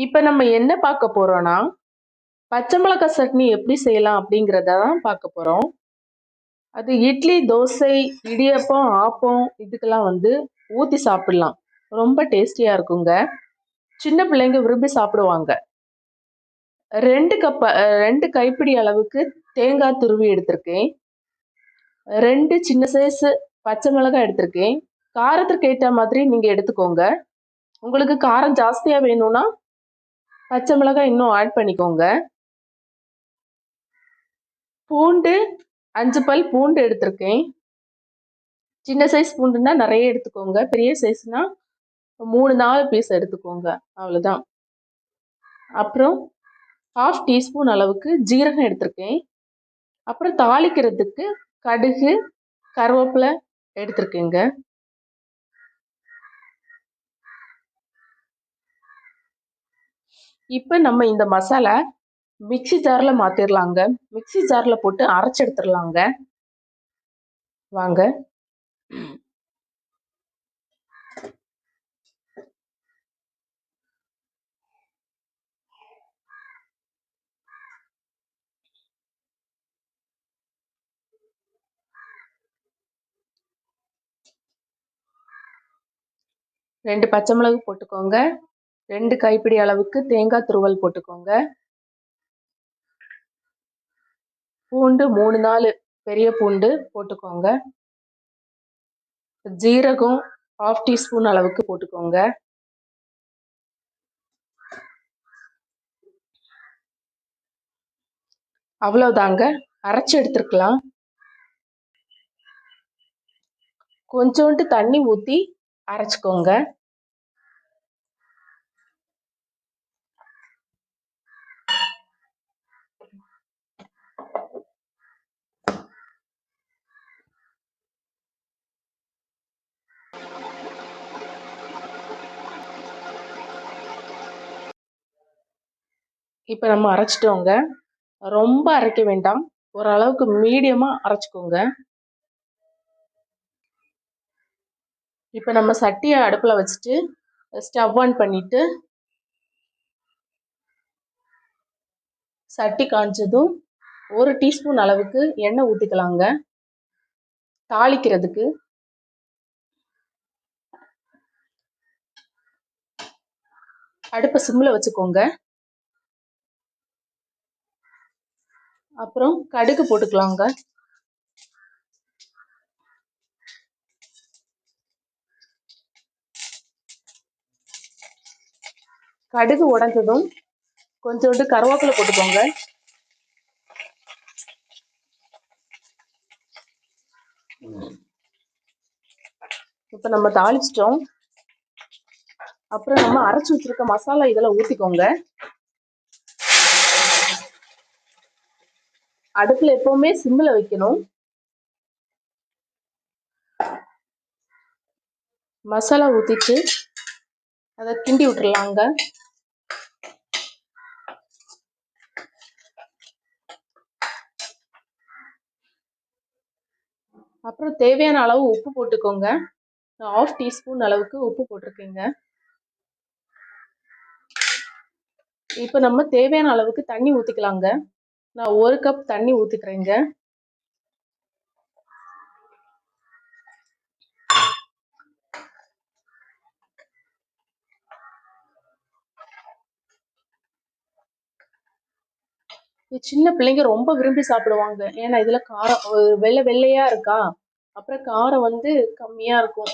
இப்போ நம்ம என்ன பார்க்க போறோம்னா, பச்சை மிளகாய் சட்னி எப்படி செய்யலாம் அப்படிங்கிறத தான் பார்க்க போறோம். அது இட்லி, தோசை, இடியாப்பம், ஆப்பம் இதுக்கெல்லாம் ஊத்தி சாப்பிடலாம். ரொம்ப டேஸ்டியா இருக்குங்க. சின்ன பிள்ளைங்க விரும்பி சாப்பிடுவாங்க. 2 கைப்பிடி அளவுக்கு தேங்காய் துருவி எடுத்திருக்கேன். 2 சின்ன சைஸ் பச்சை மிளகாய் எடுத்திருக்கேன். காரத்திற்கு ஏற்ற மாதிரி நீங்க எடுத்துக்கோங்க. உங்களுக்கு காரம் ஜாஸ்தியா வேணும்னா பச்சை மிளகாய் இன்னும் ஆட் பண்ணிக்கோங்க. பூண்டு 5 பல் பூண்டு எடுத்திருக்கேன். சின்ன சைஸ் பூண்டுன்னா நிறைய எடுத்துக்கோங்க. பெரிய சைஸ்னா 3-4 பீஸ் எடுத்துக்கோங்க. அவ்வளோதான். அப்புறம் 1/2 டீஸ்பூன் அளவுக்கு ஜீரகம் எடுத்திருக்கேன். அப்புறம் தாளிக்கிறதுக்கு கடுகு, கருவேப்பிலை எடுத்திருக்கேங்க. இப்போ நம்ம இந்த மசாலா மிக்ஸி ஜார்ல மாத்திரலாங்க. மிக்ஸி ஜார்ல போட்டு அரைச்சு எடுத்துடலாங்க. வாங்க. ரெண்டு பச்சை மிளகு போட்டுக்கோங்க. 2 கைப்பிடி அளவுக்கு தேங்காய் துருவல் போட்டுக்கோங்க. பூண்டு 3-4 பெரிய பூண்டு போட்டுக்கோங்க. ஜீரகம் 1/2 டீஸ்பூன் அளவுக்கு போட்டுக்கோங்க. அவ்வளவுதாங்க, அரைச்சு எடுத்துக்கலாம். கொஞ்சோண்டு தண்ணி ஊற்றி அரைச்சிக்கோங்க. இப்போ நம்ம அரைச்சிட்டோங்க. ரொம்ப அரைக்க வேண்டாம், ஓரளவுக்கு மீடியமாக அரைச்சிக்கோங்க. இப்போ நம்ம சட்டியை அடுப்பில் வச்சுட்டு ஸ்டவ் ஆன் பண்ணிவிட்டு சட்டி காய்ஞ்சதும் 1 டீஸ்பூன் அளவுக்கு எண்ணெய் ஊற்றிக்கலாங்க தாளிக்கிறதுக்கு. அடுப்பை சிம்மில் வச்சுக்கோங்க. அப்புறம் கடுகு போட்டுக்கலாங்க. கடுகு உடைஞ்சதும் கொஞ்சோண்டு கருவேப்பிலை போட்டுக்கோங்க. இப்போ நம்ம தாளிச்சிட்டோம். அப்புறம் நம்ம அரைச்சி வச்சிருக்க மசாலா இதில் ஊற்றிக்கோங்க. அடுப்பில் எப்பவுமே சிம்மில் வைக்கணும். மசாலா ஊற்றிட்டு அதை கிண்டி விட்டுறலாங்க. அப்புறம் தேவையான அளவு உப்பு போட்டுக்கோங்க. நான் 1/2 டீஸ்பூன் அளவுக்கு உப்பு போட்டிருக்கேங்க. இப்போ நம்ம தேவையான அளவுக்கு தண்ணி ஊற்றிக்கலாங்க. நான் 1 கப் தண்ணி ஊற்றிக்கிறேங்க. சின்ன பிள்ளைங்க ரொம்ப விரும்பி சாப்பிடுவாங்க. ஏன்னா இதில் காரம் வெள்ளையா இருக்கா, அப்புறம் காரம் கம்மியாக இருக்கும்.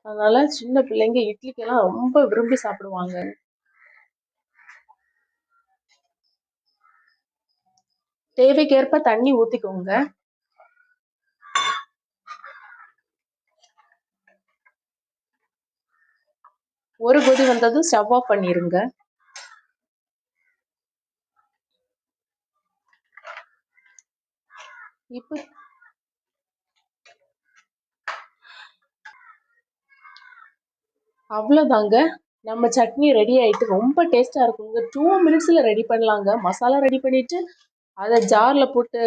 அதனால சின்ன பிள்ளைங்க இட்லிக்கெல்லாம் ரொம்ப விரும்பி சாப்பிடுவாங்க. தேவைக்கேற்ப தண்ணி ஊற்றிக்கோங்க. ஒரு கொதி வந்ததும் ஸ்டவ் ஆஃப் பண்ணிருங்க. இப்போ அவ்வளோதாங்க, நம்ம சட்னி ரெடி ஆயிட்டு ரொம்ப டேஸ்டா இருக்குங்க. 2 மினிட்ஸ்ல ரெடி பண்ணலாங்க. மசாலா ரெடி பண்ணிட்டு அதை ஜார்ல போட்டு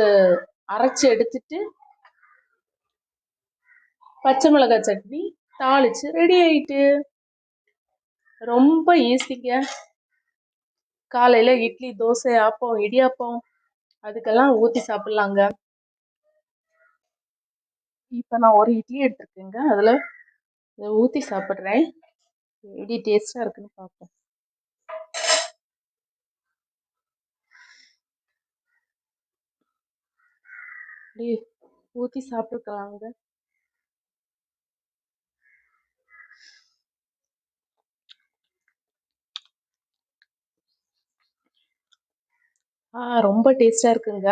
அரைச்சி எடுத்துட்டு பச்சை மிளகாய் சட்னி தாளிச்சு ரெடி ஆயிட்டு. ரொம்ப ஈஸிங்க. காலையில இட்லி, தோசை, ஆப்பம், இடியாப்பம் அதுக்கெல்லாம் ஊத்தி சாப்பிடலாங்க. இப்ப நான் ஒரு இட்லி எடுத்துருக்கேங்க. அதுல இத ஊத்தி சாப்பிடுறேன். எப்படி டேஸ்டா இருக்குன்னு பார்ப்போம். அப்படியே ஊத்தி சாப்பிட்டுக்கலாங்க. ரொம்ப டேஸ்டா இருக்குங்க.